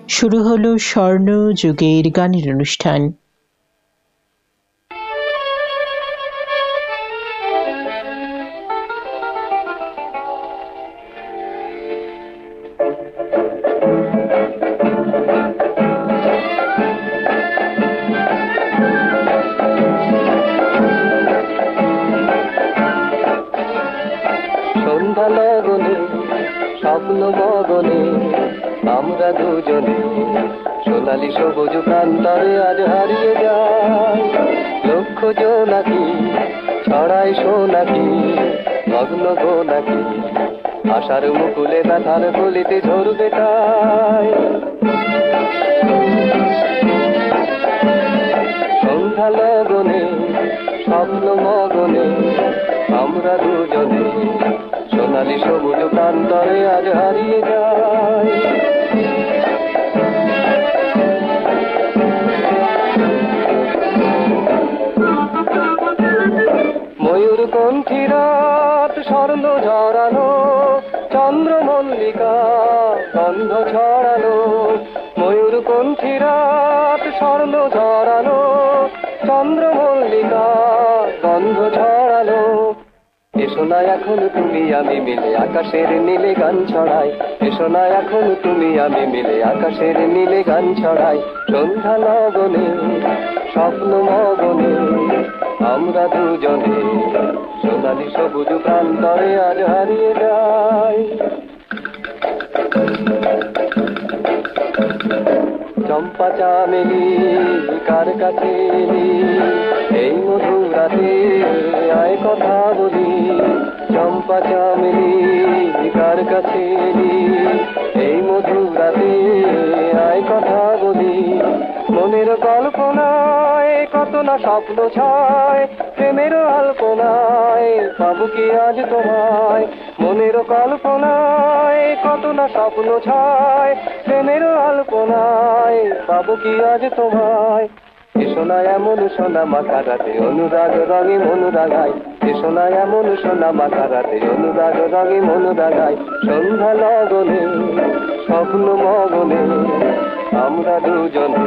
শুরু হলো স্বর্ণ যুগের গানের অনুষ্ঠান। সন্ধ্যা লগনে স্বপ্ন মগনে আমরা দুজনে সোনালি সবুজ প্রান্তরে আজ হারিয়ে যাই। লক্ষ জোনাকি ছড়াই সোনাকি মগ্ন গোনাকি আশার মুকুলে ব্যথার গলিতে ঝরবে তাই। সন্ধ্যা লগনে স্বপ্ন মগনে আমরা দুজনে সোনালি সবুজ প্রান্তরে আজ হারিয়ে যাই। ময়ূর কণ্ঠী রাত স্বর্ণ ঝরানো চন্দ্র মল্লিকা গন্ধ ছড়ানো। ময়ূর কণ্ঠী রাত স্বর্ণ ঝরানো চন্দ্র মল্লিকা গন্ধ ছড়ানো। এসো না এখন তুমি আমি মিলে আকাশের নীলে গান ছড়াই। এসো না এখন তুমি আমি মিলে আকাশের নীলে গান ছড়াই। সন্ধ্যা লগনে স্বপ্ন মগনে আমরা দুজনে সোনালি সবুজ প্রান্তরে আজ হারিয়ে যাই। চম্পা চামেলি কার কাছে এলি এই মধুর রাতে আয় কথা বলি। চম্পা চামেলি কার কাছে এলি এই মধুর রাতে আয় কথা বলি। মনের কল্পনায় কত না স্বপ্ন ছায় প্রেমের আলপনায় পাবো কি আজ তোমায়। মনের কল্পনায় কত না স্বপ্ন ছায় প্রেমের আলপনায় পাবো কি আজ তোমায়। এসো না এমন সোনা মাখা রাতে অনুরাগ রঙে মনুরাগায়। এসো না এমন সোনা মাখা রাতে অনুরাগ রঙে মনুরাগায়। সন্ধ্যা লগনে স্বপ্ন মগনে আমরা দুজনে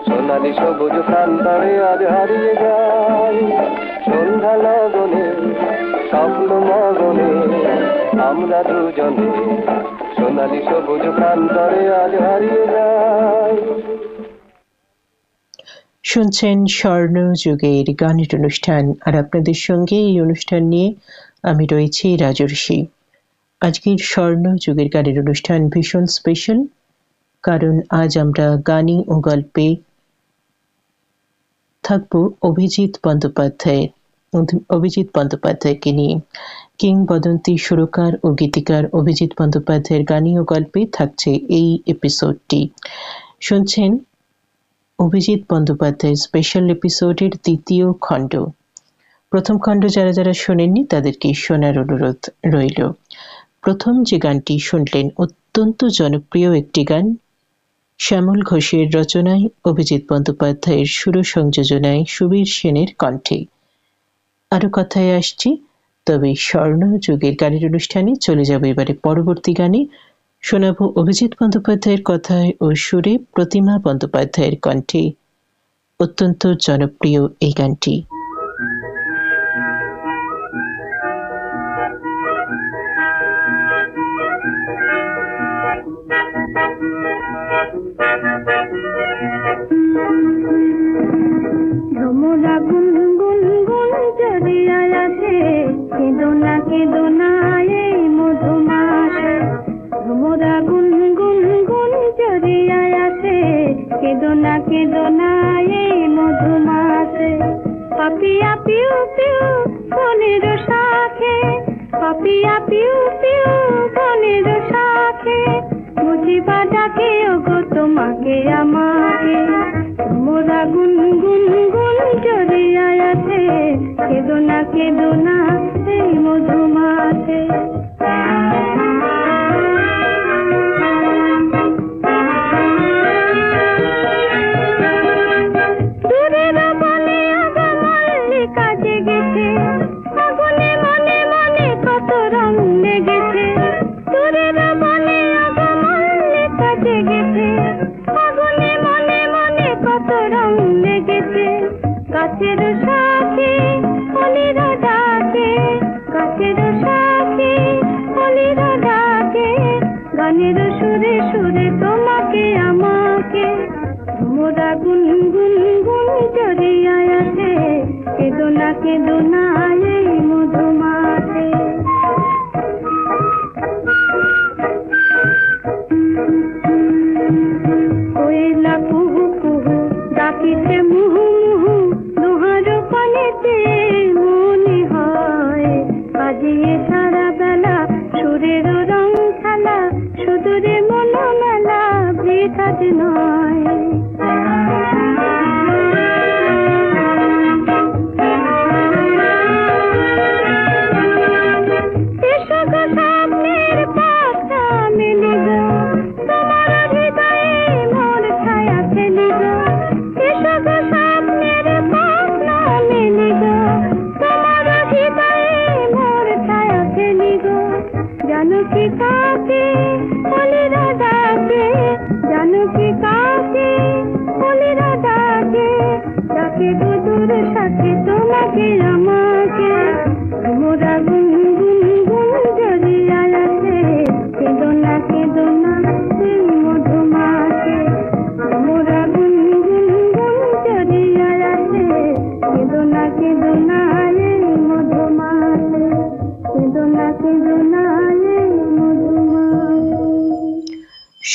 সোনালি সবুজ প্রান্তরে আজ হারিয়ে যাই। সন্ধ্যা লগনে স্বপ্ন মগনে আমরা দুজনে সোনালি সবুজ প্রান্তরে আজ হারিয়ে যাই। শুনছেন স্বর্ণ যুগের গানের অনুষ্ঠান, আর আপনাদের সঙ্গে এই অনুষ্ঠান নিয়ে আমি রয়েছি রাজর্ষি। আজকের স্বর্ণ যুগের গানের অনুষ্ঠান ভীষণ স্পেশাল, কারণ আজ আমরা গানে ও গল্পে থাকব অভিজিৎ বন্দ্যোপাধ্যায়কে নিয়ে। কিংবদন্তি সুরকার ও গীতিকার অভিজিৎ বন্দ্যোপাধ্যায়ের গানে ও গল্পে থাকছে এই এপিসোডটি। শুনছেন অভিজিৎ বন্দ্যোপাধ্যায়ের স্পেশাল এপিসোডের দ্বিতীয় খণ্ড। প্রথম খণ্ড যারা যারা শোনেননি তাদেরকে শোনার অনুরোধ রইল। প্রথম যে গানটি শুনলেন অত্যন্ত জনপ্রিয় একটি গান, শ্যামল ঘোষের রচনায় অভিজিৎ বন্দ্যোপাধ্যায়ের সুর সংযোজনায় সুবীর সেনের কণ্ঠে। আরো কথায় আসছি, তবে স্বর্ণ যুগের গানের অনুষ্ঠানে চলে যাব এবারে পরবর্তী গানে। শোনাবো অভিজিৎ বন্দ্যোপাধ্যায়ের কথায় ও সুরে প্রতিমা বন্দ্যোপাধ্যায়ের কণ্ঠে অত্যন্ত জনপ্রিয় এই গানটি। ভ্রমরা গুনগুন গুন জড়িয়ায় আছে, কেদোনা কেদোনা এই মধুমাসে। ভ্রমরা গুনগুন গুন জড়িয়ায় আছে, কেদোনা কেদোনা এই মধুমাসে। পাপিয়া পিউ পিউ বনের শাখে, পাপিয়া পিউ পিউ বনের শাখে, বুঝিবা ডাকে ওগো তোমাকে আমাকে। ভ্রমরা গুনগুন গুন জড়িয়ায় আছে, কেদোনা কেদোনা এই মধুমাসে। দূরের বনে আগা মল্লিকা জেগেছে, আগুনে মনে মনে কত রং লেগেছে। দূরের বনে আগা মল্লিকা জেগেছে, আগুনে মনে মনে কত রং লেগেছে। গাছের শাখে কলির ডাকে, গাছের শাখে কলির ডাকে, গানের সুরে সুরে তোমাকে আমাকে। মোরা গুনগুন গুন জড়িয়ায় আছে, কেঁদো না এই মধুমাসে। কোয়েলা কুহু কুহু ডাকিছে মুহু মুহু, দোহার পানিতে মনে হয় বাজিয়ে সারা বেলা সুরের রং খেলা, সুদূরে মনোমেলা বৃথাজ নয়।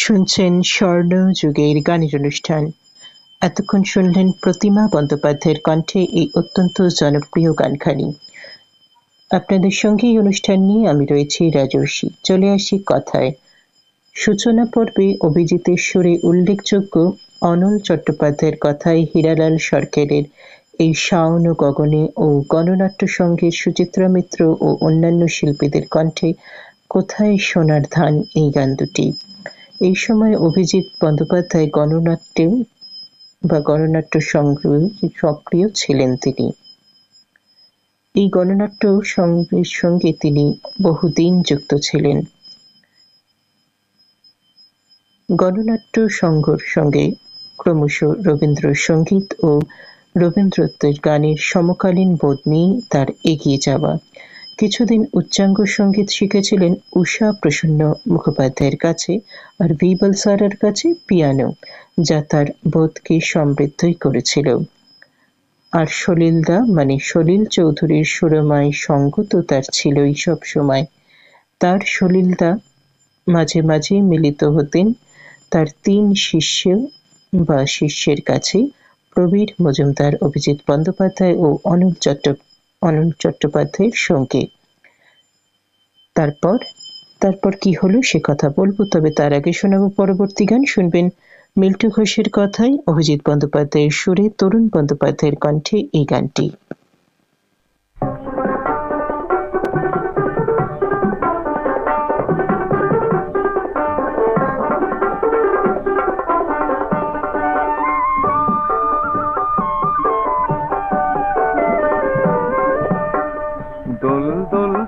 শুনছেন স্বর্ণ যুগের গানের অনুষ্ঠান। এতক্ষণ শুনলেন প্রতিমা বন্দ্যোপাধ্যায়ের কণ্ঠে এই অত্যন্ত জনপ্রিয় গানখানি। আপনাদের সঙ্গে এই অনুষ্ঠান নিয়ে আমি রয়েছি রাজর্ষি। চলে আসি কথায়। সূচনা পর্বে অভিজিতের সুরে উল্লেখযোগ্য অনল চট্টোপাধ্যায়ের কথায় হীরালাল সরকারের এই শাওন ও গগনে ও গণনাট্য সঙ্গীত সুচিত্রা মিত্র ও অন্যান্য শিল্পীদের কণ্ঠে কোথায় সোনার ধান এই গান দুটি। এই সময় অভিজিৎ বন্দ্যোপাধ্যায় গণনাট্যে বা গণনাট্য সংগ্রহে সক্রিয় ছিলেন তিনি। এই গণনাট্য সংগ্রহের সঙ্গে তিনি বহুদিন যুক্ত ছিলেন। গণনাট্য সংঘর সঙ্গে ক্রমশ রবীন্দ্রসঙ্গীত ও রবীন্দ্রত্বের গানের সমকালীন বোধ নিয়ে তার এগিয়ে যাওয়া। কিছুদিন উচ্চাঙ্গ সঙ্গীত শিখেছিলেন উষা প্রসন্ন মুখোপাধ্যায়ের কাছে আর ভি বলসারার কাছে পিয়ানো, যা তার বোধকে সমৃদ্ধই করেছিল। আর সলিলদা মানে সলিল চৌধুরীর সুরময় সঙ্গ তো তার ছিলই সব সময়। তার সলিলদা মাঝে মাঝে মিলিত হতেন তার তিন শিষ্য বা শিষ্যের কাছে, প্রবীর মজুমদার, অভিজিৎ বন্দ্যোপাধ্যায় ও অনল চট্টোপাধ্যায়ের সঙ্গে। তারপর কি হলো সে কথা বলবো, তবে তার আগে শোনাবো পরবর্তী গান। শুনবেন মিল্টু ঘোষের কথায় অভিজিৎ বন্দ্যোপাধ্যায়ের সুরে তরুণ বন্দ্যোপাধ্যায়ের কণ্ঠে এই গানটি।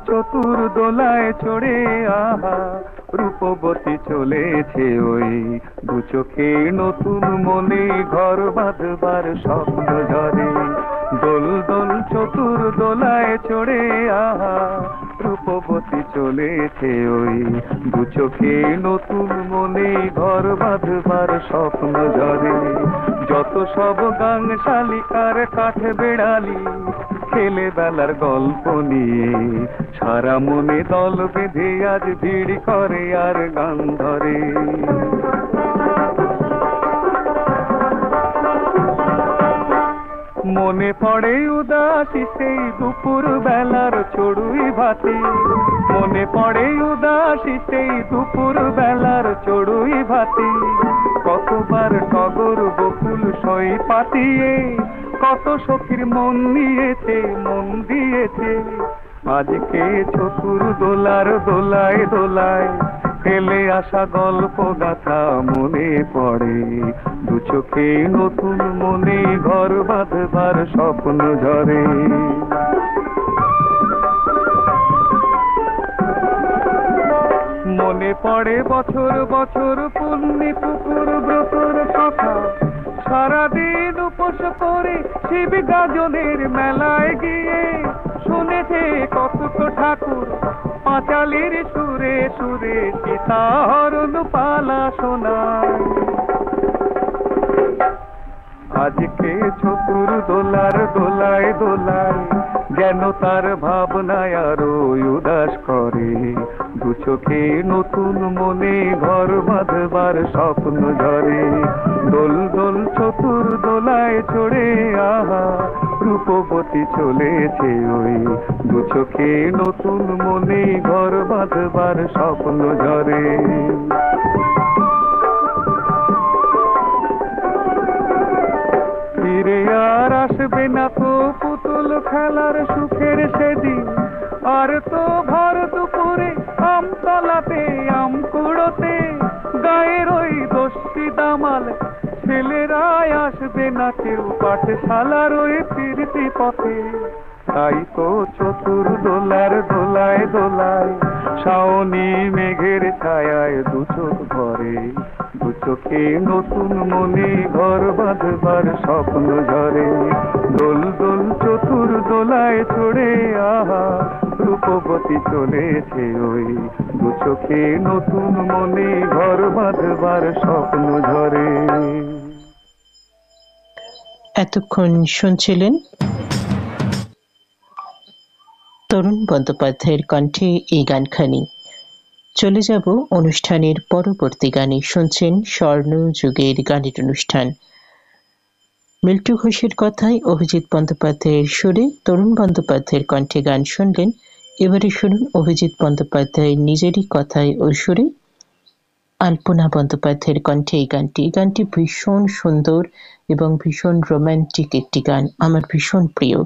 চতুর দোলায় চড়ে আহা রূপবতী চলেছে ওই, দু চোখে নতুন মনে ঘর বাঁধবার স্বপ্ন ঝরে। দোল দোল চতুর দোলায় চড়ে আহা রূপবতী চলেছে ওই, দু চোখে নতুন মনে ঘর বাঁধবার স্বপ্ন ঝরে। যত সব গাং শালিকার কাঠ বেড়ালি খেলে বেলার গল্প নিয়ে, সারা মনে দল বেঁধে আজ ভিড় করে আর গান ধরে। মনে পড়ে উদাসী সেই দুপুর বেলার চড়ুই ভাতি, মনে পড়ে উদাসী সেই দুপুর বেলার চড়ুই ভাতি। কতবার টগর বকুল সই পাতিয়ে কত সখীর মন নিয়েছে মন দিয়েছে। আজকে চতুর দোলার দোলায় দোলায় ফেলে আসা গল্প গাথা মনে পড়ে, দু চোখে নতুন মনে ঘর বাঁধবার স্বপ্ন ঝরে। মনে মনে পড়ে বছর বছর পুণ্যি পুকুর ব্রতর কথা, সারাদিন উপোস করে শিব গাজনের মেলায় গিয়ে শুনেছে কত ঠাকুর পাঁচালির সুরে সুরে সীতাহরণ পালা শোনায়। আজকে চতুর দোলার দোলায় দোলায় যেন তার ভাবনায় আরো উদাস করে, দু চোখে নতুন মনে ঘর বাঁধবার স্বপ্ন ঝরে। দোল দোল চতুর দোলায় চড়ে আহা রূপবতী চলেছে ওই, দু চোখে নতুন মনে ঘর বাঁধবার স্বপ্ন ঝরে। ফিরে আর আসবে না তো পুতুল খেলার সুখের সেদিন, আর তো ভর দুপুরে আমতলাতে আম কুড়োতে গায়ের ওই দস্যি দামাল ছেলেরাই আসবে না কেউ পাঠশালার ওই ফিরতি পথে। তাই তো চতুর দোলার দোলায় দোলায় শাওনি মেঘের ছায়ায় দু চোখ ভরে, দু চোখে নতুন মনে ঘর বাঁধবার স্বপ্ন ঝরে। দোল দোল চতুর দোলায় চড়ে আহা রূপবতী চলেছে ওই, দু চোখে নতুন মনে ঘর বাঁধবার স্বপ্ন ঝরে। এতক্ষণ শুনছিলেন তরুণ বন্দ্যোপাধ্যায়ের কণ্ঠে এই গানখানি। চলে যাব অনুষ্ঠানের পরবর্তী গানে। শুনছেন স্বর্ণ যুগের গানের অনুষ্ঠান। মিল্টু ঘোষের কথায় অভিজিৎ বন্দ্যোপাধ্যায়ের সুরে তরুণ বন্দ্যোপাধ্যায়ের কণ্ঠে গান শুনলেন। এবারে শুনুন অভিজিৎ বন্দ্যোপাধ্যায়ের নিজেরই কথায় ও সুরে আলপনা বন্দ্যোপাধ্যায়ের কণ্ঠে এই গানটি। এই গানটি ভীষণ সুন্দর এবং ভীষণ রোমান্টিক একটি গান, আমার ভীষণ প্রিয়।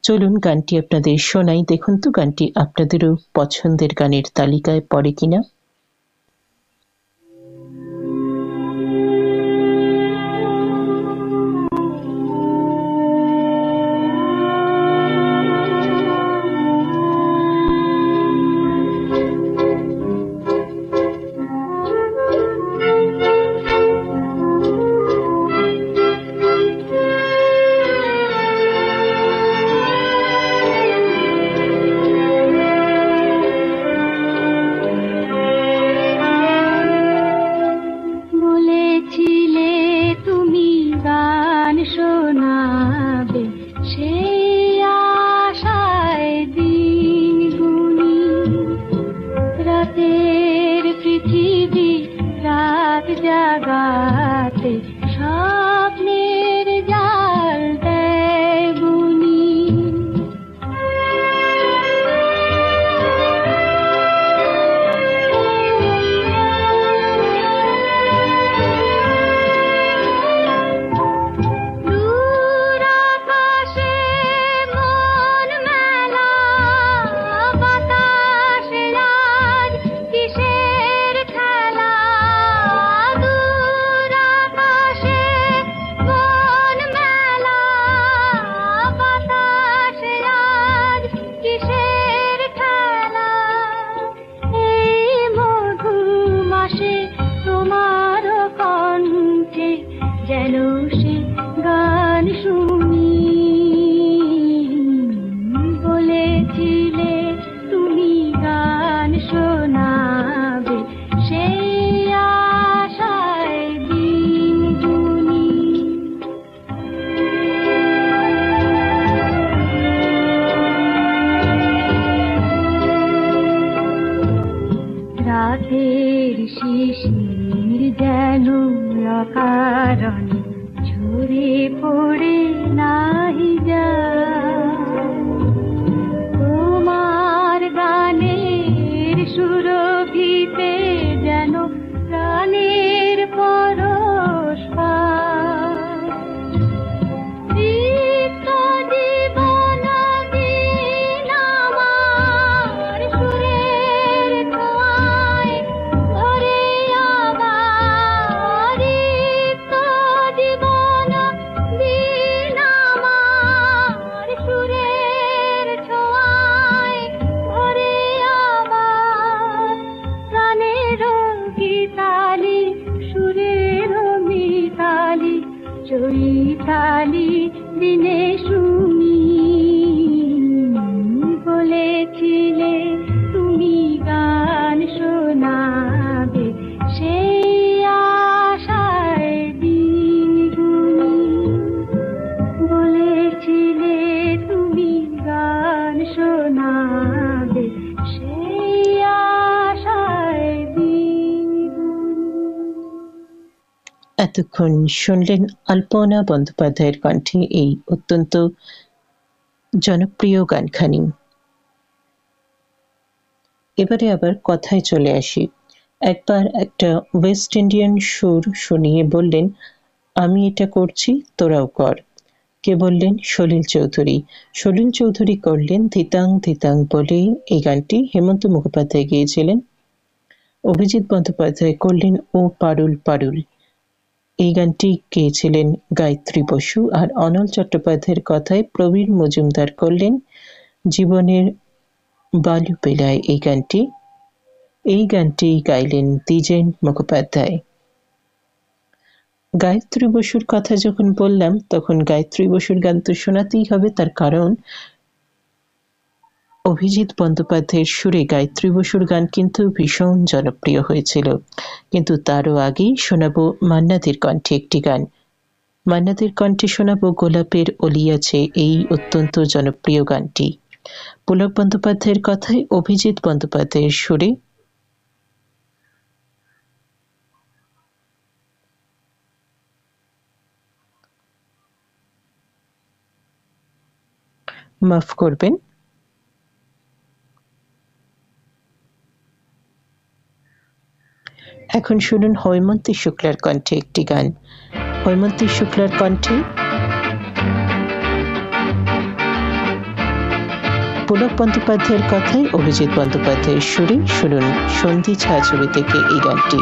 চলুন গানটি আপনাদের শোনাই, দেখুন তো গানটি আপনাদেরও পছন্দের গানের তালিকায় পড়ে কিনা। জীবন দিন চৈতালি দিনে শুনি বলেছিলে তুমি গান শোনাবে, সেই আশায় দিন গুনি। বলেছিলে তুমি গান শোনাবে, সেই আশায় দিন গুনি। এতক্ষণ শুনলেন আলপনা বন্দ্যোপাধ্যায়ের কণ্ঠে এই অত্যন্ত জনপ্রিয় গানখানি। এবারে আবার কথায় চলে আসি। একবার একটা ওয়েস্ট ইন্ডিয়ান সুর শুনিয়ে বললেন, আমি এটা করছি, তোরাও কর। কে বললেন? সলিল চৌধুরী। সলিল চৌধুরী করলেন ধিতাং ধিতাং বলে এই গানটি হেমন্ত মুখোপাধ্যায় গেয়েছিলেন। অভিজিৎ বন্দ্যোপাধ্যায় করলেন ও পারুল পারুল। এই গানটি গেয়েছিলেন গায়ত্রী বসু। আর অনল চট্টোপাধ্যায়ের কথায় প্রবীর মজুমদার করলেন জীবনের বালু বেলায় এই গানটি। এই গানটি গাইলেন দ্বিজেন মুখোপাধ্যায়। গায়ত্রী বসুর কথা যখন বললাম, তখন গায়ত্রী বসুর গান তো শোনাতেই হবে, তার কারণ অভিজিৎ বন্দ্যোপাধ্যায়ের সুরে গায়ত্রী বসুর গান কিন্তু ভীষণ জনপ্রিয় হয়েছিল। কিন্তু তারও আগেই শোনাবো মান্নাদের কণ্ঠে একটি গান। মান্নাদের কণ্ঠে শোনাবো গোলাপের অলি আছে, এই অত্যন্ত জনপ্রিয় গানটি। পুলক বন্দ্যোপাধ্যায়ের কথায় অভিজিৎ বন্দ্যোপাধ্যায়ের সুরে মাফ করবেন, এখন শুনুন হৈমন্তী শুক্লার কণ্ঠে একটি গান। হৈমন্তী শুক্লার কণ্ঠে পুলক বন্দ্যোপাধ্যায়ের কথায় অভিজিৎ বন্দ্যোপাধ্যায়ের সুরে শুনুন সন্ধি ছায়াছবি থেকে এই গানটি।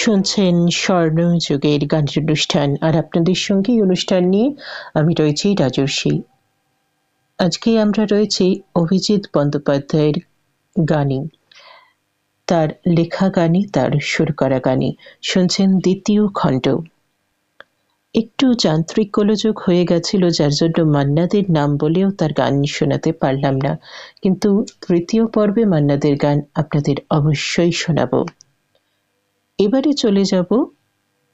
শুনছেন স্বর্ণযুগের গানের অনুষ্ঠান, আর আপনাদের সঙ্গে এই অনুষ্ঠান নিয়ে আমি রয়েছি রাজর্ষি। আজকে আমরা রয়েছি অভিজিৎ বন্দ্যোপাধ্যায়ের গানে, তার লেখা গানে, তার সুর করা গানে। শুনছেন দ্বিতীয় খণ্ড। একটু যান্ত্রিক গোলযোগ হয়ে গেছিল, যার জন্য মান্নাদের নাম বলেও তার গান শোনাতে পারলাম না, কিন্তু তৃতীয় পর্বে মান্নাদের গান আপনাদের অবশ্যই শোনাবো। এবারে চলে যাব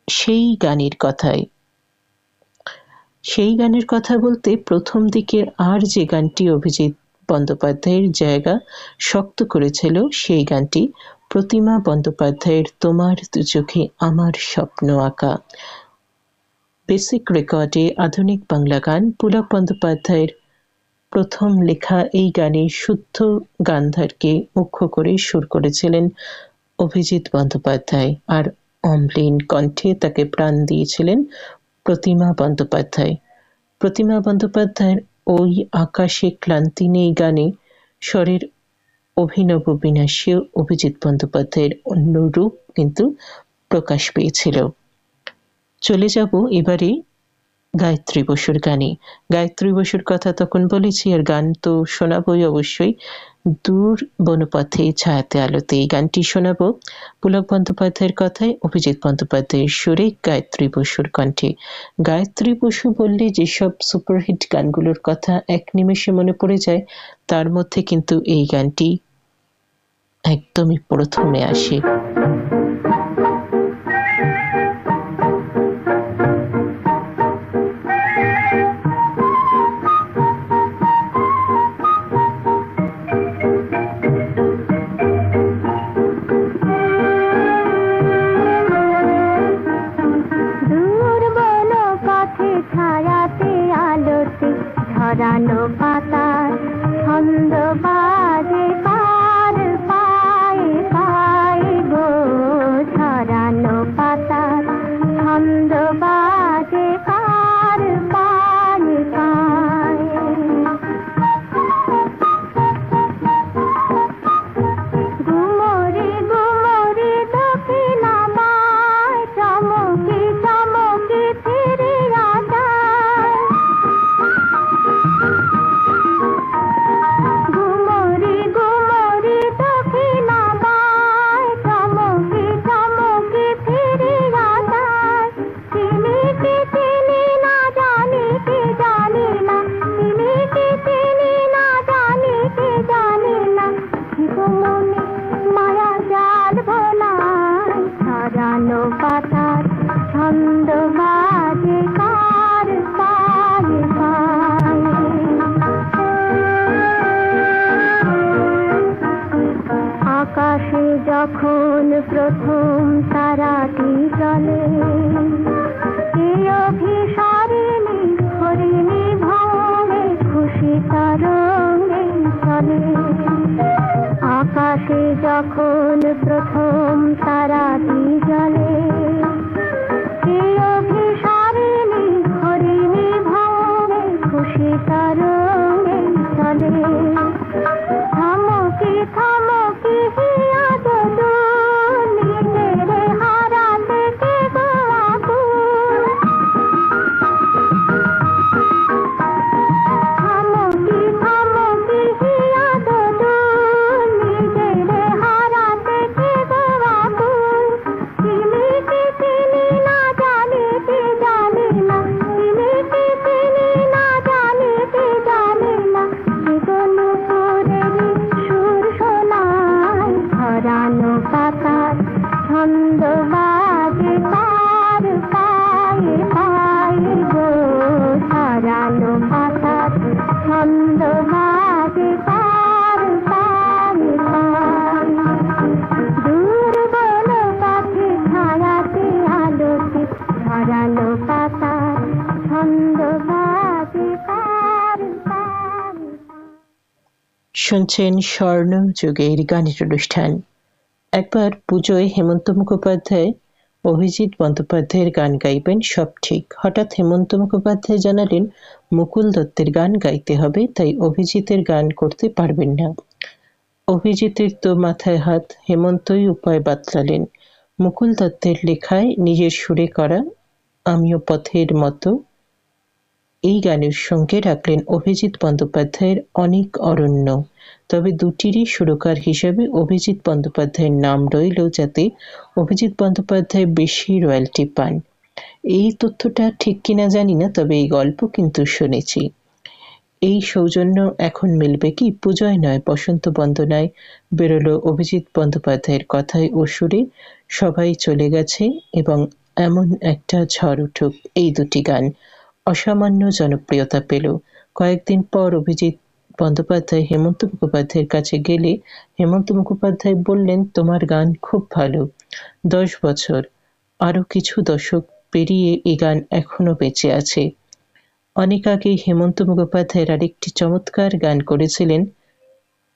সেই গানের কথায়। সেই গানের কথা বলতে প্রথম দিকের আর যে গানটি অভিজিৎ বন্দ্যোপাধ্যায়ের জায়গা শক্ত করেছিল, সেই গানটি প্রতিমা বন্দ্যোপাধ্যায়ের তোমার দু চোখে আমার স্বপ্ন আঁকা। বেসিক রেকর্ডে আধুনিক বাংলা গান, পুলক বন্দ্যোপাধ্যায়ের প্রথম লেখা এই গানে শুদ্ধ গান্ধারকে মুখ্য করে সুর করেছিলেন অভিজিৎ বন্দ্যোপাধ্যায়, আর অম্লিন কণ্ঠে তাকে প্রাণ দিয়েছিলেন প্রতিমা বন্দ্যোপাধ্যায়। প্রতিমা বন্দ্যোপাধ্যায়ের ওই আকাশে ক্লান্তি নেই গানে স্বরের অভিনব বিনাশেও অভিজিৎ বন্দ্যোপাধ্যায়ের অন্য রূপ কিন্তু প্রকাশ পেয়েছিল। চলে যাব এবারে গায়ত্রী বসুর গানে। গায়ত্রী বসুর কথা তখন বলেছি, আর গান তো শোনাবই অবশ্যই। দূর বনপথে ছায়াতে আলোতে, এই গানটি শোনাবো পুলক বন্দ্যোপাধ্যায়ের কথায়, অভিজিৎ বন্দ্যোপাধ্যায়ের সুরে, গায়ত্রী বসুর কণ্ঠে। গায়ত্রী বসু বললে যেসব সুপারহিট গানগুলোর কথা এক নিমেষে মনে পড়ে যায়, তার মধ্যে কিন্তু এই গানটি একদমই প্রথমে আসে। ঝরানো পাতার ছন্দ বাজে কার পায়ে পায়ে গো, ঝরানো পাতার ছন্দ বাজে কার পায়ে পায়ে। ঘুমরি ঘুমরি দক্ষিণামায় চমকি চমকি ফিরিয়া যায়। ঘুমরি ঘুমরি দক্ষিণামায় চমকি চমকি ফিরিয়া যায়। চিনি কি চিনি না জানি কি জানি না, চিনি কি চিনি না জানি কি জানি না, মনে মায়া জাল ভোলায়। ছড়ানো পাতার ছন্দ বাজে কার পায়ে পায়ে। আকাশে যখন প্রথম তারাটি জ্বলে, এই অভিসারিণী হরিণী ভবে খুশি তরঙ্গে চলে। আকাশে যখন প্রথম তারাটি জ্বলে, এই অভিসারিণী হরিণী ভবে খুশি তরঙ্গে চলে। থমকি থমকি হিয়া দোদো, নিজের হারাতে কে গো আকুল। থমকি থমকি হিয়া দোদো, নিজের হারাতে কে গো আকুল। চিনি কি চিনি না জানি কি জানি না, চিনি কি চিনি না জানি কি জানি না, নুপুরের সুর শোনায়। ছড়ানো পাতার ছন্দ বাজে কার পায়ে পায়ে গো, ছড়ানো পাতার ছন্দ বাজে কার পায়ে পায়ে। দূর বনপথে ছায়াতে আলোতে, ছড়ানো পাতার ছন্দ বাজে কার পায়ে পায়ে। শুনছেন স্বর্ণযুগের গানের অনুষ্ঠান। একবার পুজোয় হেমন্ত মুখোপাধ্যায় অভিজিৎ বন্দ্যোপাধ্যায়ের গান গাইবেন, সব ঠিক। হঠাৎ হেমন্ত মুখোপাধ্যায় জানালেন মুকুল দত্তের গান গাইতে হবে, তাই অভিজিতের গান করতে পারবেন না। অভিজিতের তো মাথায় হাত, হেমন্তই উপায় বাতলালেন। মুকুল দত্তের লেখায় নিজের সুরে করা আমিও পথের মতো এই গানের সঙ্গে রাখলেন অভিজিৎ বন্দ্যোপাধ্যায়ের অনেক অরণ্য। তবে দুটিরই সুরকার হিসেবে অভিজিৎ বন্দ্যোপাধ্যায়ের নাম রইল, যাতে অভিজিৎ বন্দ্যোপাধ্যায় বেশি রয়্যালটি পান। এই তথ্যটা ঠিক কিনা জানি না, তবে এই গল্প কিন্তু শুনেছি। এই সৌজন্য এখন মিলবে কি? পুজোয় নয়, বসন্ত বন্দনায় বেরোলো অভিজিৎ বন্দ্যোপাধ্যায়ের কথায় ও সুরে সবাই চলে গেছে এবং এমন একটা ঝড় উঠুক। এই দুটি গান অসামান্য জনপ্রিয়তা পেল। কয়েকদিন পর অভিজিৎ বন্দ্যোপাধ্যায় হেমন্ত মুখোপাধ্যায়ের কাছে গেলে হেমন্ত মুখোপাধ্যায় বললেন, তোমার গান খুব ভালো। 10 বছর, আরো কিছু দশক পেরিয়ে এই গান এখনো বেঁচে আছে। অনেক আগে হেমন্ত মুখোপাধ্যায়ের আরেকটি চমৎকার গান করেছিলেন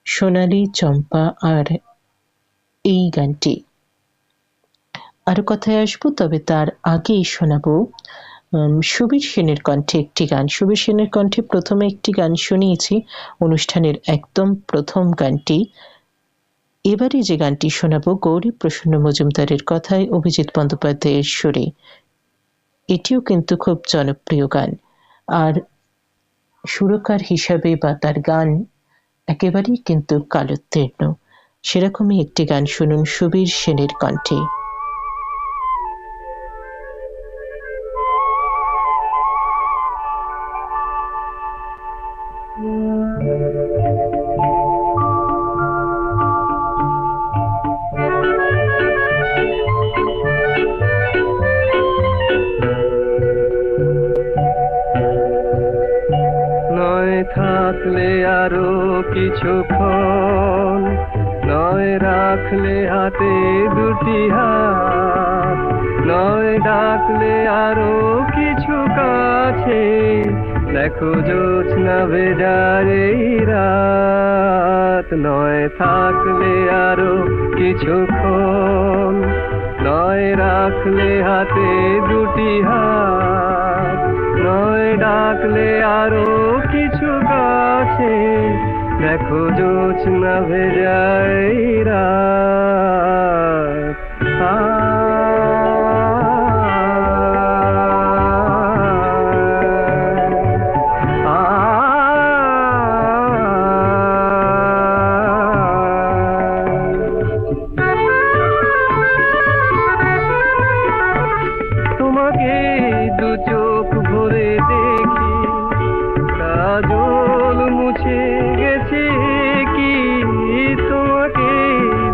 সোনালী চম্পা, আর এই গানটি আরো কথায় আসবো, তবে তার আগেই শোনাবো সুবীর সেনের কণ্ঠে একটি গান। সুবীর সেনের কণ্ঠে প্রথমে একটি গান শুনিয়েছি, অনুষ্ঠানের একদম প্রথম গানটি। এবারে যে গানটি শোনাবো গৌরী প্রসন্ন মজুমদারের কথায় অভিজিৎ বন্দ্যোপাধ্যায়ের সুরে। এটিও কিন্তু খুব জনপ্রিয় গান, আর সুরকার হিসাবে বা তার গান একেবারেই কিন্তু কালোত্তীর্ণ। সেরকমই একটি গান শুনুন সুবীর সেনের কণ্ঠে। থাকলে আরো কিছুক্ষণ, নয় রাখলে হাতে দুটি হাত, নয় ডাকলে আরো কিছু কাছে, দেখো জ্যোৎস্না ভেজার এই রাত। নয় থাকলে আরো কিছুক্ষণ, নয় রাখলে হাতে দুটি হাত, নয় ডাকলে আরো কিছু কাছে, দেখো জ্যোৎস্না ভেজাই রাত। তোমাকে দু চোখ ভরে দেখি, কাজল মুছে গেছে কি? তোমাকে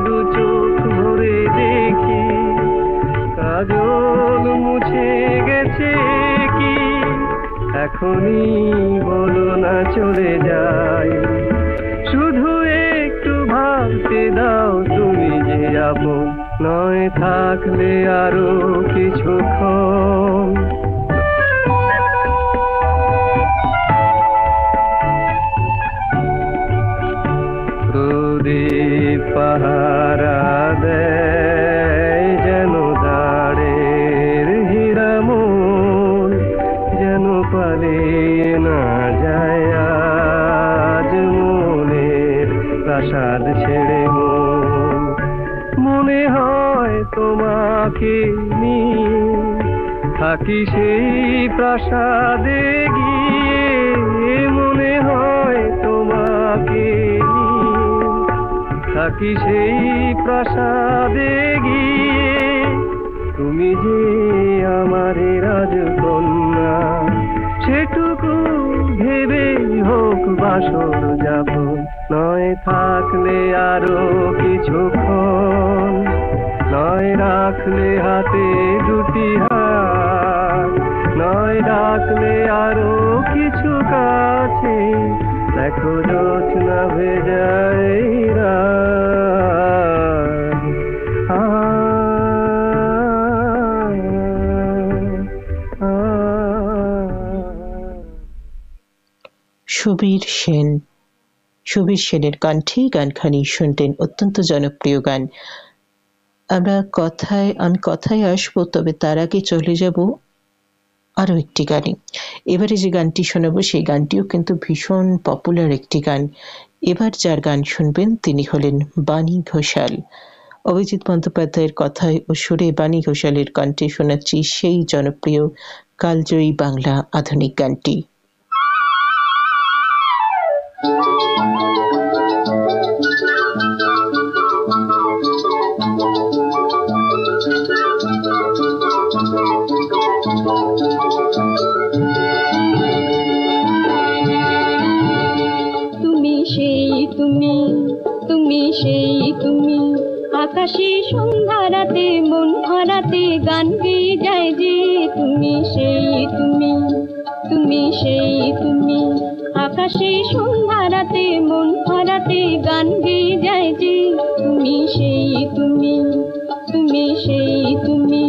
দু চোখ ভরে দেখি, কাজল মুছে গেছে কি? এখনই বলো না চলে যাই, শুধু একটু ভাবতে দাও তুমি যে আপন। নয় থাকলে আরো কিছুক্ষণ, প্রদীপ পাহারা দেয় যেন দাঁড়ের হীরামন, যেন পালিয়ে না যায় আজ মনের প্রাসাদ ছেড়ে মন। মনে হয় তোমাকে নিয়ে থাকি সেই প্রাসাদে গিয়ে, মনে হয় তোমাকে থাকি সেই প্রাসাদে গিয়ে। তুমি যে আমার রাজকন্যা, সেটুকু ভেবে হোক বাসর যাপন। নয় থাকলে আরো কিছুক্ষণ, নয় রাখলে হাতে দুটি হাত, নয় ডাকলে আরো কিছু কাছে, দেখো জ্যোৎস্না ভেজাই রাত। সুবীর সেন, সুবীর সেনের কণ্ঠে গানখানি শুনতেন, অত্যন্ত জনপ্রিয় গান। আমি কথায় আসবো, তবে তার আগে চলে যাব আরো একটি গানে। এবারে যে গানটি শোনাবো সেই গানটিও কিন্তু ভীষণ পপুলার একটি গান। এবার যার গান শুনবেন তিনি হলেন বাণী ঘোষাল। অভিজিৎ বন্দ্যোপাধ্যায়ের কথায় ও সুরে বাণী ঘোষালের কণ্ঠে শোনাচ্ছি সেই জনপ্রিয় কালজয়ী বাংলা আধুনিক গানটি। আকাশে সন্ধ্যারাতে মন ভরাতে গান গেয়ে যায় যে তুমি সেই তুমি, তুমি সেই তুমি। আকাশে সন্ধ্যারাতে মন ভরাতে গান গেয়ে যায় যে তুমি সেই তুমি, তুমি সেই তুমি।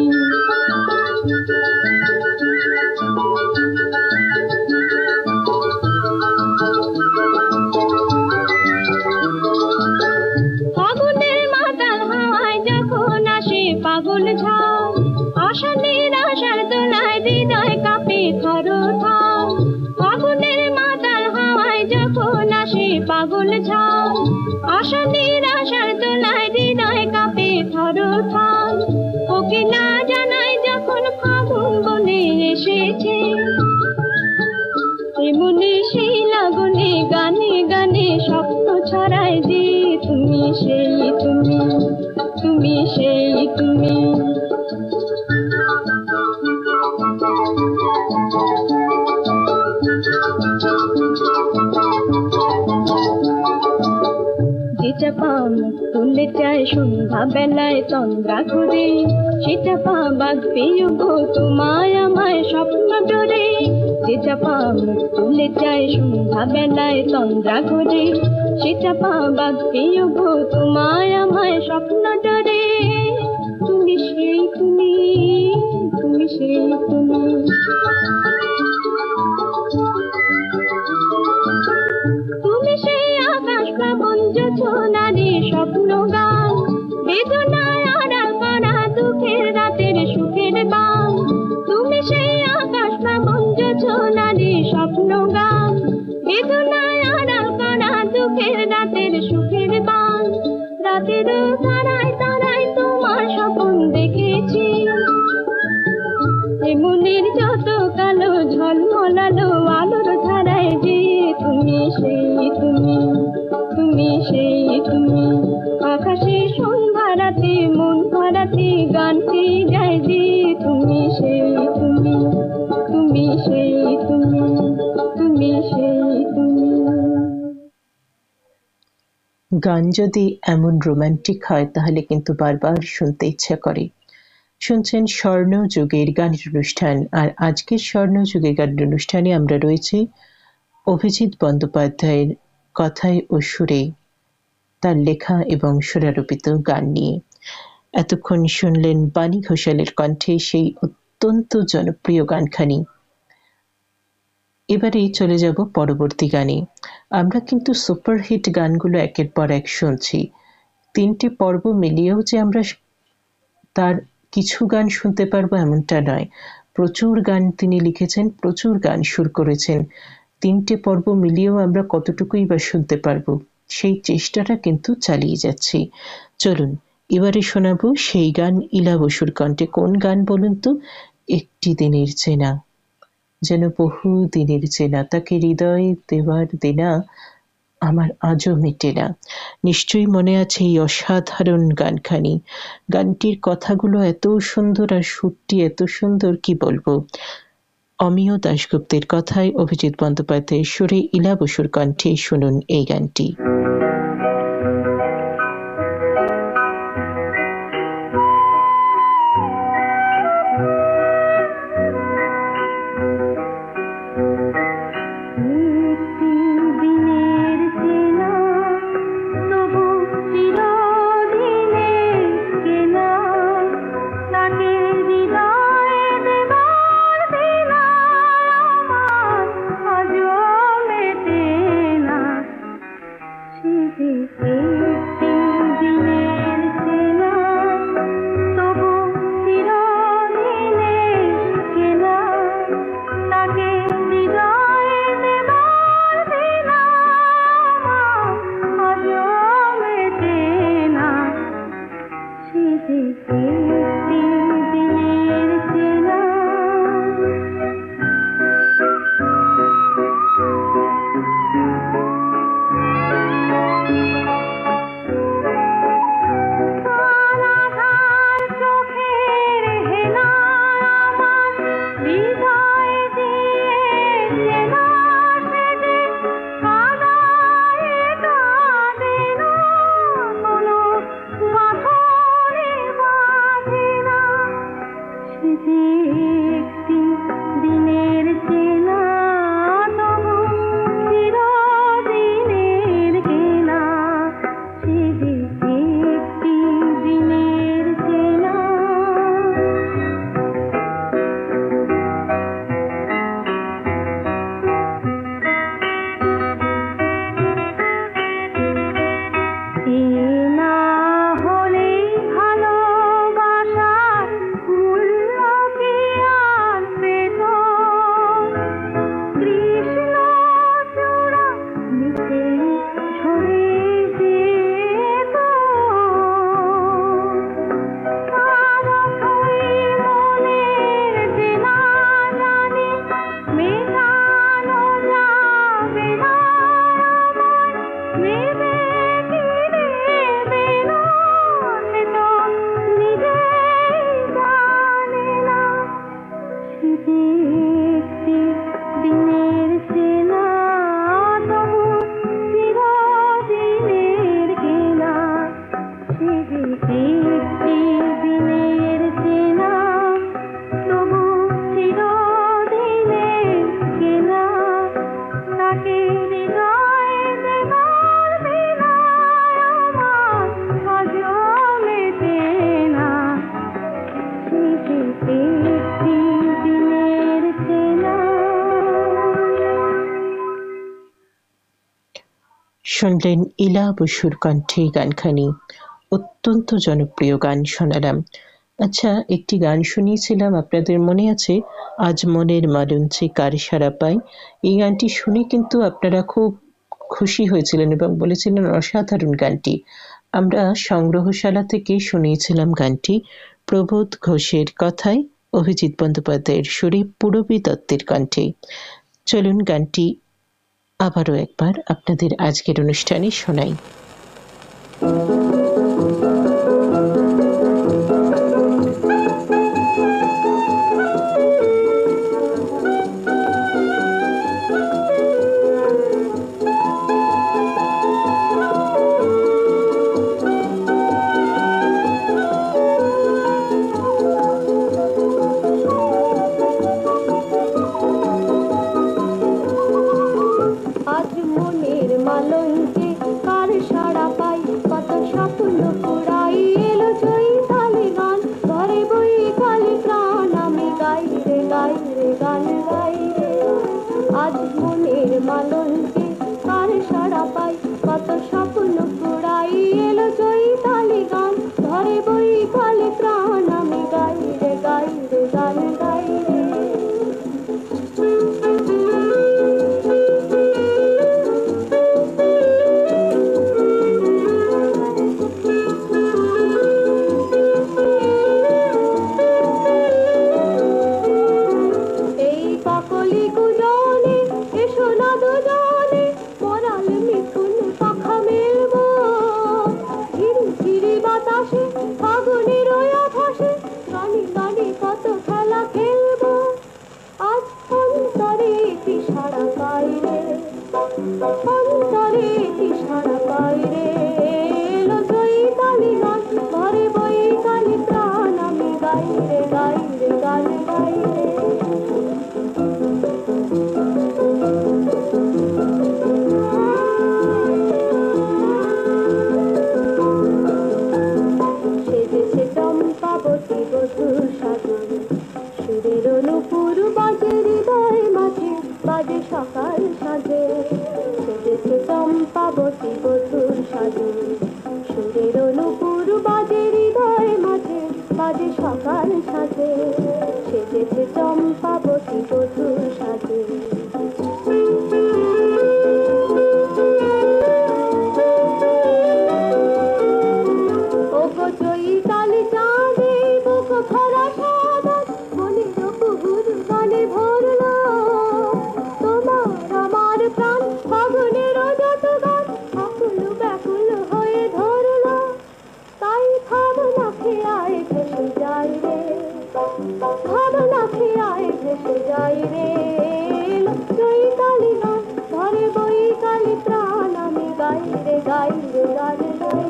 পাগল ঝাও আশা নিরাশার দোলায় হৃদয় কাঁপে থরথর। ফাগুনের মাতাল হাওয়ায় যখন আসে পাগল ঝাও আশা নিরাশার দোলায় হৃদয় কাঁপে থরথর। ওকে না জানাই যখন ফাগুন বনে এসেছে এমনি সেই লাগনে গানে গানে স্বপ্ন ছড়ায় যে তুমি সেই তুমি, তুমি সেই তুমি। যে চাপা মুখ তুলে চায় সন্ধ্যা বেলায় তন্দ্রা ঘুরে, সে চাপা বাঁধবে গো তোমায় আমায় স্বপ্ন জোরে। যে চাপা মুখ তুলে চায় সন্ধ্যা বেলায় তন্দ্রা ঘুরে, সে চাপা বাঁধবে গো তোমায় আমায় স্বপ্ন জোরে। তুমি সেই তুমি, তুমি সেই তুমি। তুমি সেই আকাশ প্লাবন যোছনারে স্বপ্ন গান, বেদনায় আড়াল করা দুঃখের রাতের সুখের বান। তুমি সেই আকাশ প্লাবন যোছনারে স্বপ্ন গান, বেদনায় আড়াল করা দুঃখের রাতের সুখের বান। রাতের তারায় তারায় তোমার স্বপ্ন দেখেছি, মনের যত কালো ঝলমলালো আলোর ধারায় যে তুমি সেই তুমি, তুমি সেই তুমি। আকাশে সন্ধ্যারাতে মন ভরাতে গান গেয়ে যায় যে তুমি সেই তুমি, তুমি সেই তুমি, তুমি সেই তুমি। গান যদি এমন রোমান্টিক হয় তাহলে কিন্তু বারবার শুনতে ইচ্ছা করে। শুনছেন স্বর্ণযুগের গানের অনুষ্ঠান, আর আজকের স্বর্ণযুগের গানের অনুষ্ঠানে আমরা রয়েছি অভিজিৎ বন্দ্যোপাধ্যায়ের কথায় ও সুরে তার লেখা এবং সুরারোপিত গান নিয়ে। এতক্ষণ শুনলেন বাণী ঘোষালের কণ্ঠে সেই অত্যন্ত জনপ্রিয় গানখানি। এবারে চলে যাব পরবর্তী গানে। আমরা কিন্তু সুপারহিট গানগুলো একের পর এক শুনছি, 3টে পর্ব মিলিয়েও যে আমরা তার কিছু গান শুনতে পারবো এমনটা নয়। প্রচুর গান তিনি লিখেছেন, প্রচুর গান সুর করেছেন। 3টে পর্ব মিলিয়েও আমরা কতটুকুই বা শুনতে পারবো, সেই চেষ্টাটা কিন্তু চালিয়ে যাচ্ছি। চলুন এবারে শোনাবো সেই গান ইলা বসুর কণ্ঠে। কোন গান বলুন তো? একটি দিনের চেনা, যেন বহু দিনের চেনা, তাকে হৃদয় দেওয়ার দেনা আমার আজও মেটে না। নিশ্চয়ই মনে আছে এই অসাধারণ গানখানি। গানটির কথাগুলো এত সুন্দর আর সুরটি এত সুন্দর, কি বলবো। অমিয় দাশগুপ্তের কথায় অভিজিৎ বন্দ্যোপাধ্যায়ের সুরে ইলা বসুর কণ্ঠে শুনুন এই গানটি। একটি দিনের চেনা কারাগার চোখের হেনা আমার হৃদয় দিয়েছে না সেজে কাদায় কাঁদে না কোনো বাঁধনে বাঁধে না সে যে একটি দিনের চেনা তবু চিরদিনের কেনা সে যে একটি দিনের চেনা চেনা হলেই ভালোবাসা মূল্য কি আর পেত কৃষ্ণ চূড়া নিতে ঝরে যেত কারো থই মনের চেনা জানি মেটানো যাবে না আমায় নেবে কি নেবে না সে তো নিজেই জানে না সে যে একটি দিনের চেনা তবু চিরদিনের কেনা সে যে একটি দিনের চেনা তবু চিরদিনের কেনা তাকে হৃদয় দেবার বেলায় আমার আজও মেটে না সে যে একটি দিনের চেনা শুনলেন ইলা বসুর কণ্ঠে গানখানি। অত্যন্ত জনপ্রিয় গান শোনালাম। আচ্ছা, একটি গান শুনিয়েছিলাম, আপনাদের মনে আছে, আজ মনের মালঞ্চে কার সারা পাই? এই গানটি শুনে কিন্তু আপনারা খুব খুশি হয়েছিলেন এবং বলেছিলেন অসাধারণ গানটি। আমরা সংগ্রহশালা থেকে শুনিয়েছিলাম গানটি প্রবোধ ঘোষের কথায়, অভিজিৎ বন্দ্যোপাধ্যায়ের সুরে, পূরবী দত্তের কণ্ঠে। চলুন গানটি আবারও একবার আপনাদের আজকের অনুষ্ঠানে শোনাই। আজ মনের মালঞ্চে কার সাড়া পাই কত স্বপ্ন পুরাই এলো চৈতালি গান ঘরে বই খালি প্রাণ আমি গাই রে গান গাই রে আজ মনের মালঞ্চে কার সাড়া পাই কত স্বপ্ন পুরাই এলো চৈতালি গান ঘরে বই খালি প্রাণ আমি গাই রে গান গাই রে এই কাকলি গুজনে এসো না দুজনে পরাল মিথুন পাখা মেলবো ঝিরি ঝিরি বাতাসে ফাগুনের আভাসে গানে গানে কত খেলা খেলবো আজ অন্তরে কি সাড়া পাই রে অন্তরে কি সাড়া পাই রে এলো চৈতালি গান ঘরে বই কালি প্রাণ আমি গাই রে গান গাই রে সেজেছে চম্পাবতী বধূর সাজে সুরের অনুপুর বাজে হৃদয় মাঝে বাজে সকাল সাজে সেজেছে চম্পাবতী বধূর সাজে সুরের অনুপুর বাজে হৃদয় মাঝে বাজে সকাল সাজে সেজেছে চম্পাবতী বধূর সাজে ওগো চৈতালি চাঁদে ভরা সাগর মনের কুহুর গানে ভরলো তোমার আমার প্রাণ ফাগুনের যত গান আকুল ব্যাকুল হয়ে ধরলো তাই ভাবনা খেয়ায় ভেসে যায় রে ভাবনা খেয়ায় ভেসে যায় রে চৈতালি গান ঘরে বৈতালি প্রাণ আমি গাই রে গান গাই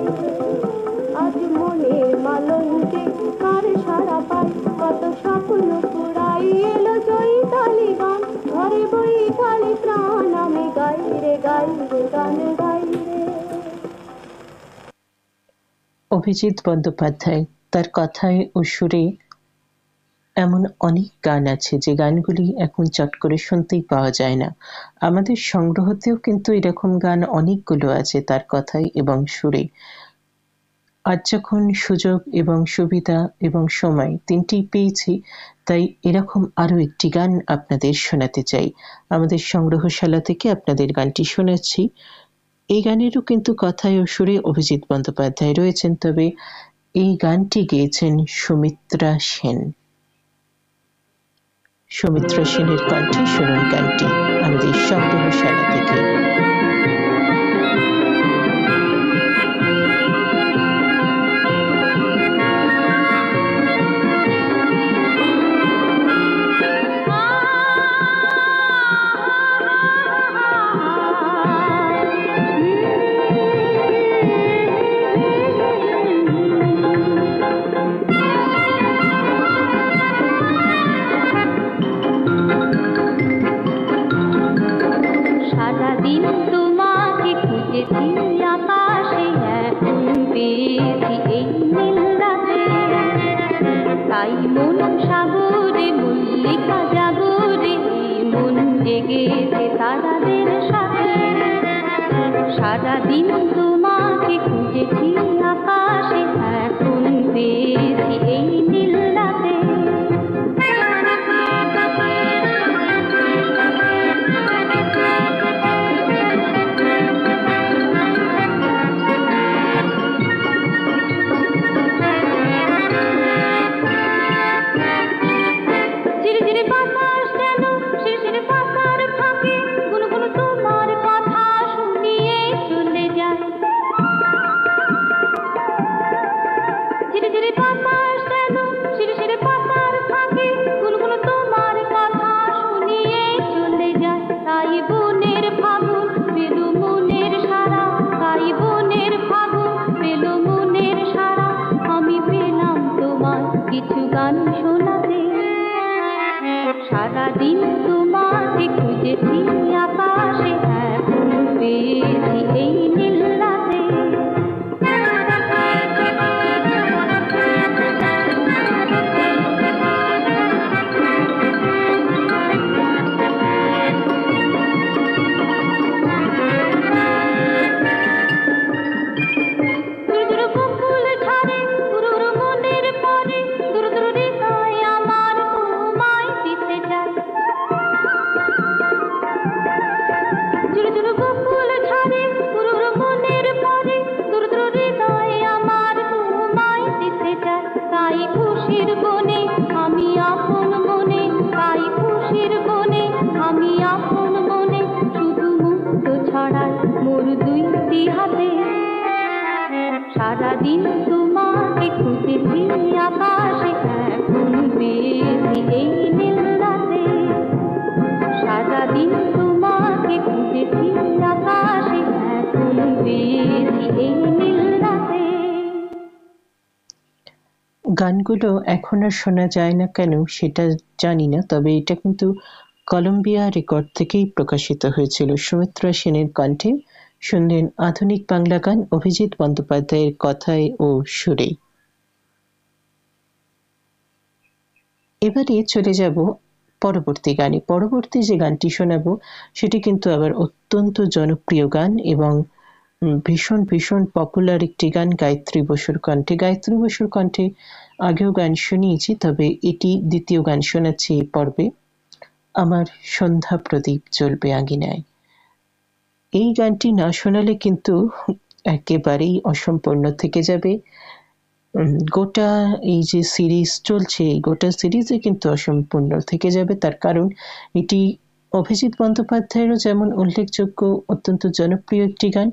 আজ মনের মালঞ্চে কার সারা পাই কত স্বপ্ন পুরাই এলো চৈতালি গান ঘরে বৈতালি প্রাণ আমি গাই রে গান গাই রে। অভিজিৎ বন্দ্যোপাধ্যায় তার কথায় ও সুরে এমন অনেক গান আছে যে গানগুলি এখন চট করে শুনতেই পাওয়া যায় না। আমাদের সংগ্রহতেও কিন্তু এরকম গান অনেকগুলো আছে তার কথায় এবং সুরে। আজ যখন সুযোগ এবং সুবিধা এবং সময় তিনটেই পেয়েছি, তাই এরকম আরো একটি গান আপনাদের শোনাতে চাই। আমাদের সংগ্রহশালা থেকে আপনাদের গানটি শোনাচ্ছি। এই গানেরও কিন্তু কথায় ও সুরে অভিজিৎ বন্দ্যোপাধ্যায় রয়েছেন, তবে এই গানটি গেয়েছেন সৌমিত্রা সেন। সৌমিত্রা সেনের কণ্ঠে শুনুন গানটি আমাদের সংগ্রহশালা থেকে। সারাদিন তোমাকে খুঁজেছি আকাশে এখন পেয়েছি এই নীল রাতে তাই মন সাগরে মল্লিকা জাগরে মন জেগেছে তারাদের সাথে সারাদিন তোমাকে খুঁজেছি আকাশে এখন পেয়েছি এই নীল রাতে সারাদিন তোমাকে খুঁজেছি আকাশে এখন পেয়েছি এই নীল রাতে সারাদিন তোমাকে খুঁজেছি আকাশে এখন পেয়েছি এই নীল রাতে সারাদিন তোমাকে খুঁজেছি আকাশে এখন পেয়েছি এই নীল রাতে। গানগুলো এখন আর শোনা যায় না কেন সেটা জানি না, তবে এটা কিন্তু কলম্বিয়া রেকর্ড থেকেই প্রকাশিত হয়েছিল। সৌমিত্রা সেনের কণ্ঠে শুনলেন আধুনিক বাংলা গান অভিজিৎ বন্দ্যোপাধ্যায়ের কথায় ও সুরে। এবারে চলে যাব পরবর্তী গানে। পরবর্তী যে গানটি শোনাবো সেটি কিন্তু আবার অত্যন্ত জনপ্রিয় গান এবং ভীষণ ভীষণ পপুলার একটি গান গায়ত্রী বসুর কণ্ঠে। গায়ত্রী বসুর কণ্ঠে আগেও গান শুনিয়েছি, তবে এটি দ্বিতীয় গান শোনাচ্ছি এই পর্বে। আমার সন্ধ্যা প্রদীপ জ্বলবে আঙিনায়। এই গানটি না শোনালে কিন্তু একেবারেই অসম্পূর্ণ থেকে যাবে। গোটা এই যে সিরিজ চলছে, এই গোটা সিরিজে কিন্তু অসম্পূর্ণ থেকে যাবে। তার কারণ এটি অভিজিৎ বন্দ্যোপাধ্যায়েরও যেমন উল্লেখযোগ্য অত্যন্ত জনপ্রিয় একটি গান,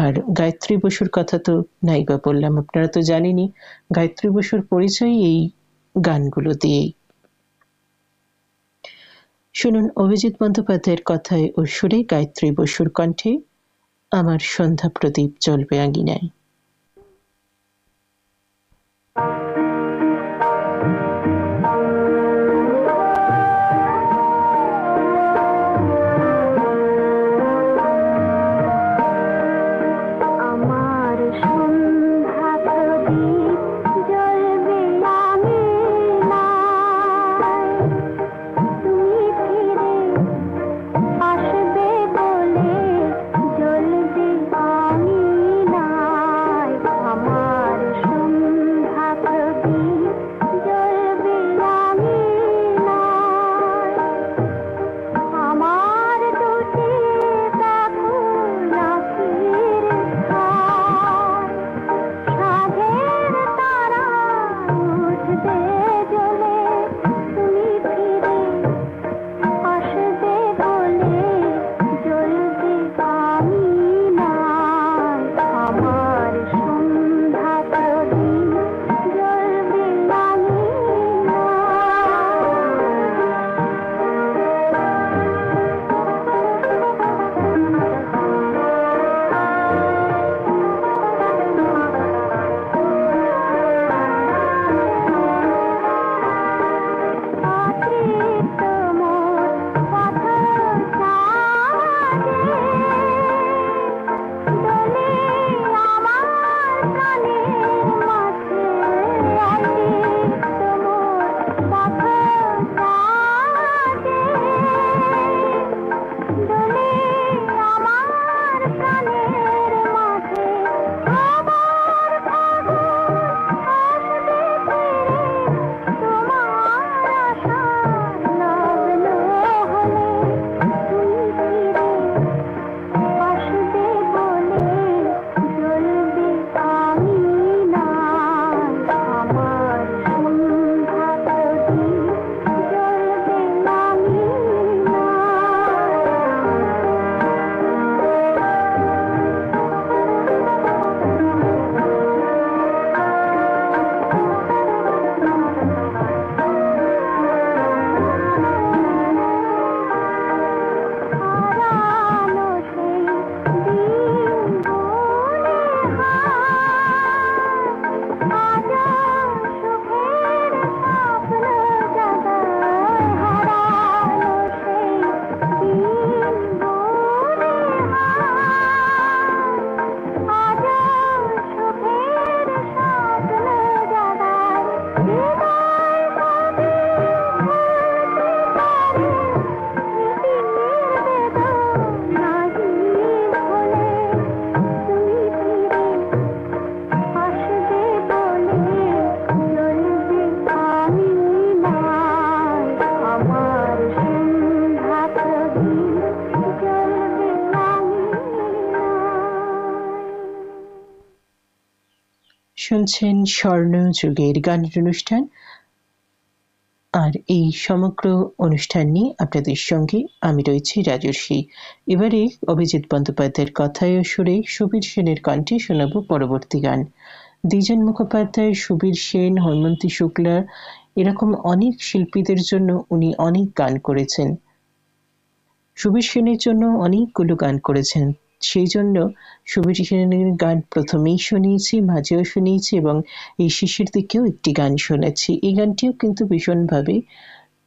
আর গায়ত্রী বসুর কথা তো নাই বা বললাম, আপনারা তো জানেনই গায়ত্রী বসুর পরিচয় এই গানগুলো দিয়েই। শুনুন অভিজিৎ বন্দ্যোপাধ্যায়ের কথায় ও সুরে গায়ত্রী বসুর কণ্ঠে আমার সন্ধ্যা প্রদীপ জ্বলবে আঙিনায়। শুনছেন স্বর্ণযুগের গানের অনুষ্ঠান, আর এই সমগ্র অনুষ্ঠান নিয়ে আপনাদের সঙ্গে আমি রয়েছি রাজর্ষি। এবারে অভিজিৎ বন্দ্যোপাধ্যায়ের কথায় ও সুরে সুবীর সেনের কণ্ঠে শোনাব পরবর্তী গান। দ্বিজেন মুখোপাধ্যায়, সুবীর সেন, হৈমন্তী শুক্লা এরকম অনেক শিল্পীদের জন্য উনি অনেক গান করেছেন। সুবীর সেনের জন্য অনেকগুলো গান করেছেন, সেই জন্য সুবীর সেনের গান প্রথমেই শুনিয়েছি, মাঝেও শুনিয়েছি এবং এই শেষের দিকেও একটি গান শোনাচ্ছি। এই গানটিও কিন্তু ভীষণভাবে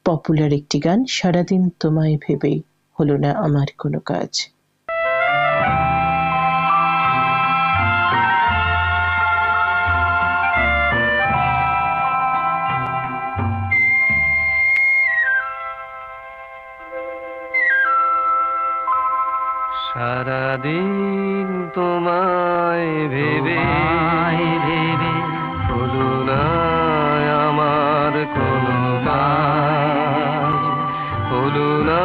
পপুলার একটি গান, সারাদিন তোমায় ভেবে হলো না আমার কোনো কাজ। সারাদিন তোমায় ভেবে হলো না আমার কোনো কাজ, হলো না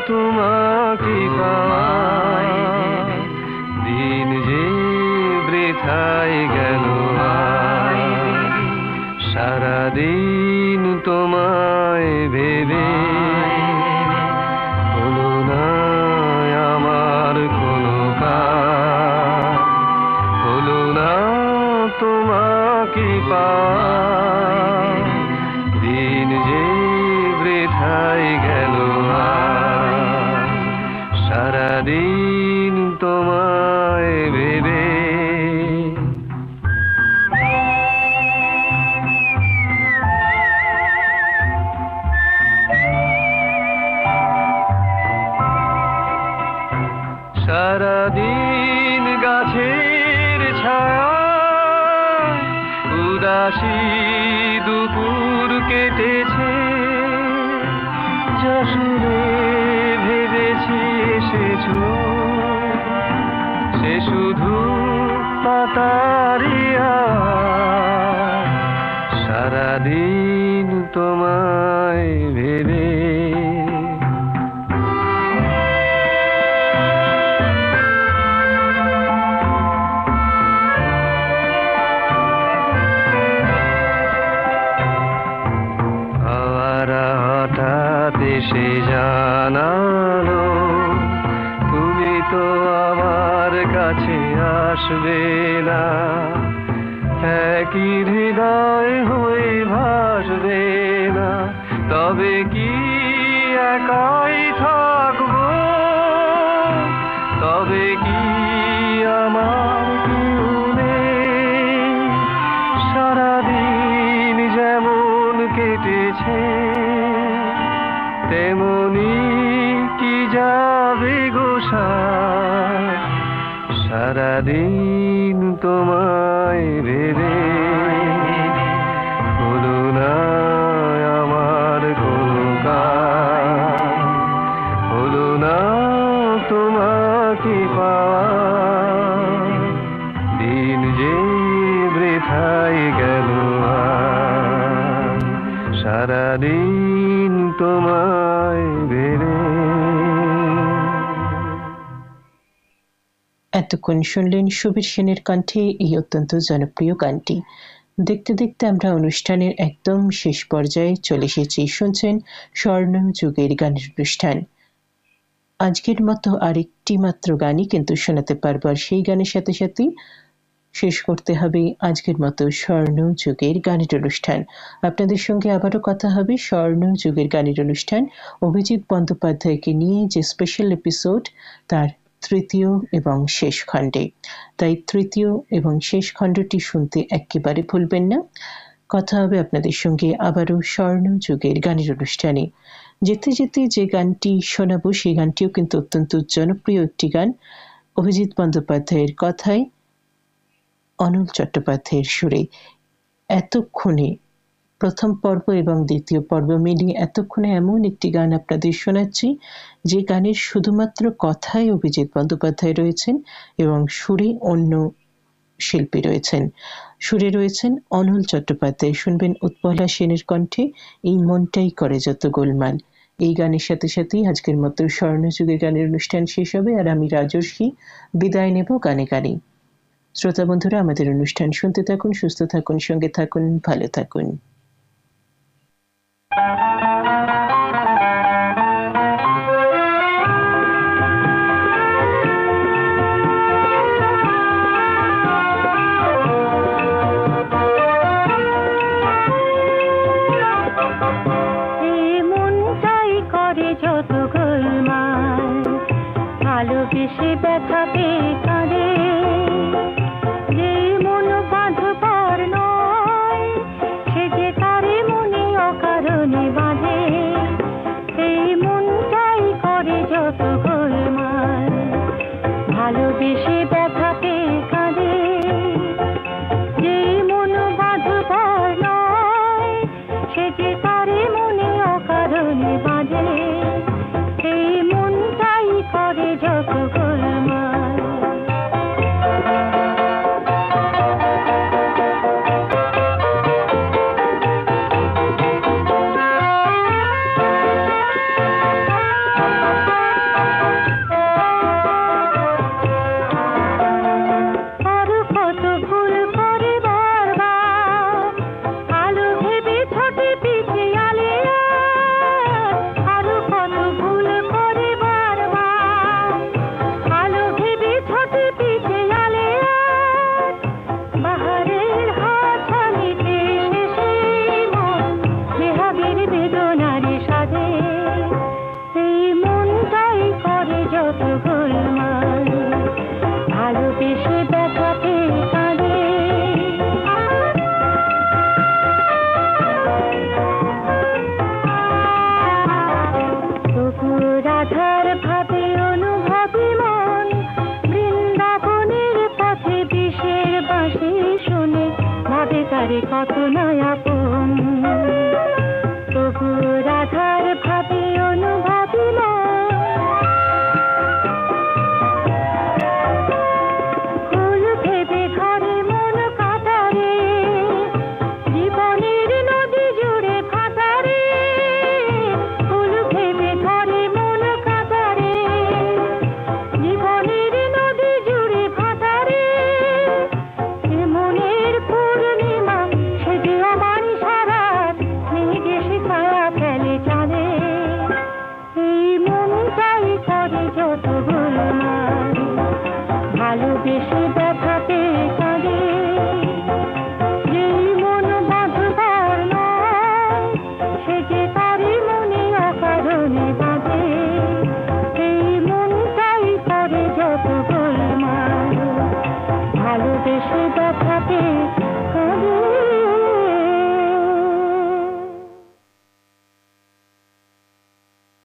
তোমাকে পাওয়ায়, দিন যে বৃথায় গেল আজ। সারাদিন তোমায় ভেবে হলো না আমার কোনো কাজ, হলো না তোমাকে পাওয়া, দিন যে বৃথায় গেল আজ, সারাদিন তোমায় ভেবে। সারাদিন গাছের ছায়া উদাসী দুপুর কেটেছে, যশোরে ভেবেছি এসেছো, সে শুধু পাতারিয়া, সারাদিন তোমায় ভেবে। সে জানালো তুমি তো আমার কাছে আসবে না, একই হৃদয় হয়ে ভাসবে না, তবে কি একাই থাকবো, তবে কি আমার কেউ নেই, সারাদিন যেমন কেটেছে তেমনি কি যাবে গোসায়, সারাদিন তোমায় ভেবে হলো না আমার কোনো কাজ, হলো না তোমাকে পাওয়া, দিন যে বৃথায় গেল আজ, সারাদিন তোমায় ভেবে। এতক্ষণ শুনলেন সুবীর সেনের কণ্ঠে এই অত্যন্ত জনপ্রিয় গানটি। দেখতে দেখতে আমরা অনুষ্ঠানের একদম শেষ পর্যায়ে চলে এসেছি। শুনছেন স্বর্ণ যুগের গানের অনুষ্ঠান। আজকের মতো আরেকটি মাত্র গানই কিন্তু শোনাতে পারবো, আর সেই গানের সাথে সাথেই শেষ করতে হবে আজকের মতো স্বর্ণ যুগের গানের অনুষ্ঠান। আপনাদের সঙ্গে আবারও কথা হবে স্বর্ণ যুগের গানের অনুষ্ঠান অভিজিৎ বন্দ্যোপাধ্যায়কে নিয়ে যে স্পেশাল এপিসোড তার তৃতীয় এবং শেষ খণ্ডে। তাই তৃতীয় এবং শেষ খণ্ডটি শুনতে একেবারে ভুলবেন না। কথা হবে আপনাদের সঙ্গে আবারও স্বর্ণ যুগের গানের অনুষ্ঠানে। যেতে যেতে যে গানটি শোনাবো সেই গানটিও কিন্তু অত্যন্ত জনপ্রিয় একটি গান, অভিজিৎ বন্দ্যোপাধ্যায়ের কথায় অনল চট্টোপাধ্যায়ের সুরে। এতক্ষণে প্রথম পর্ব এবং দ্বিতীয় পর্ব মিলিয়ে এতক্ষণে এমন একটি গান আপনাদের শোনাচ্ছি যে গানের শুধুমাত্র কথায় অভিজিৎ বন্দ্যোপাধ্যায় রয়েছেন এবং সুরে অন্য শিল্পী রয়েছেন। সুরে রয়েছেন অনল চট্টোপাধ্যায়। শুনবেন উৎপলা সেনের কণ্ঠে এই মনটাই করে যত গোলমাল। এই গানের সাথে সাথেই আজকের মতো স্বর্ণযুগের গানের অনুষ্ঠান শেষ হবে, আর আমি রাজস্বী বিদায় নেব গানে গানে। শ্রোতা বন্ধুরা, আমাদের অনুষ্ঠান শুনতে থাকুন, সুস্থ থাকুন, সঙ্গে থাকুন, ভালো থাকুন। যত গোলমাল ভালোবেসে ব্যথা পেয়ে কাঁদে, যে মন বাঁধবার নয় সে যে তারে মনে অকারণে বাঁধে, এই মনটাই করে যত গোলমাল ভালোবেসে ব্যথা পেয়ে কাঁদে, যে মন বাঁধবার নয় সে যে তারে মনে অকারণে বাঁধে, বেশি